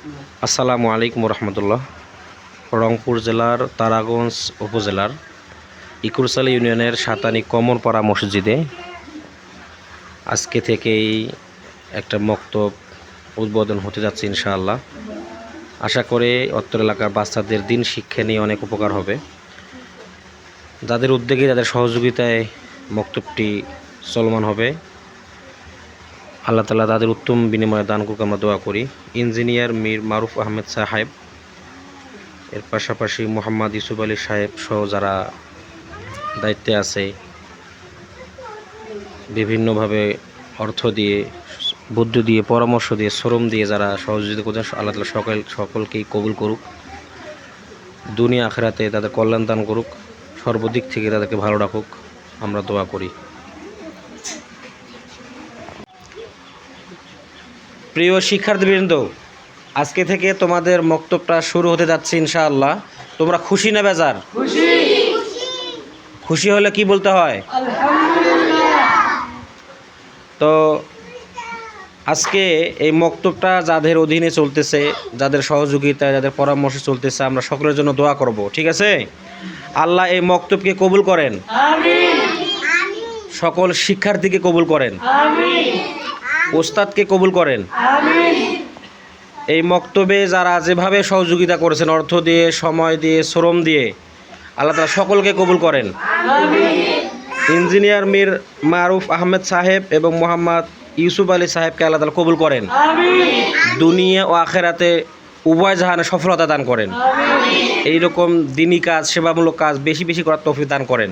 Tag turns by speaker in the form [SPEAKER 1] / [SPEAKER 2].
[SPEAKER 1] আসসালামু আলাইকুম রহমতুল্লাহ। রংপুর জেলার তারাগঞ্জ উপজেলার ইকুরসালী ইউনিয়নের সাতানি কমরপাড়া মসজিদে আজকে থেকেই একটা মক্তব উদ্বোধন হতে যাচ্ছে ইনশাআল্লাহ। আশা করি অত্র এলাকার বাচ্চাদের দিন শিক্ষা নিয়ে অনেক উপকার হবে। যাদের উদ্যোগে, যাদের সহযোগিতায় মক্তবটি চলমান হবে, আল্লাহ তাআলা তাদের উত্তম বিনিময়ে দান করুক, আমরা দোয়া করি। ইঞ্জিনিয়ার মীর মারুফ আহমেদ সাহেব, এর পাশাপাশি মোহাম্মদ ইউসুফ আলী সাহেব সহ যারা দায়িত্বে আছে, বিভিন্নভাবে অর্থ দিয়ে, বুদ্ধি দিয়ে, পরামর্শ দিয়ে, শ্রম দিয়ে যারা সহযোগিতা করছেন, আল্লাহ তাআলা সকলকেই কবুল করুক, দুনিয়া আখিরাতে তাদের কল্যাণ দান করুক, সর্বদিক থেকে তাদেরকে ভালো রাখুক, আমরা দোয়া করি। প্রিয় শিক্ষার্থীবৃন্দ, আজকে থেকে তোমাদের মক্তবটা শুরু হতে যাচ্ছে ইনশাআল্লাহ। তোমরা খুশি না বেজার? খুশি হলে কি বলতে হয়? তো আজকে এই মক্তবটা যাদের অধীনে চলতেছে, যাদের সহযোগিতায়, যাদের পরামর্শে চলতেছে, আমরা সকলের জন্য দোয়া করব, ঠিক আছে? আল্লাহ এই মক্তবকে কবুল করেন, সকল শিক্ষার্থীকে কবুল করেন, ওস্তাদকে কবুল করেন। এই মক্তবে যারা যেভাবে সহযোগিতা করেছেন, অর্থ দিয়ে, সময় দিয়ে, শ্রম দিয়ে, আল্লাহ তাআলা সকলকে কবুল করেন। ইঞ্জিনিয়ার মীর মারুফ আহমেদ সাহেব এবং মোহাম্মদ ইউসুফ আলী সাহেবকে আল্লাহ তাআলা কবুল করেন, দুনিয়া ও আখেরাতে উভয় জাহানে সফলতা দান করেন। এইরকম দিনী কাজ, সেবামূলক কাজ বেশি বেশি করার তৌফিক দান করেন।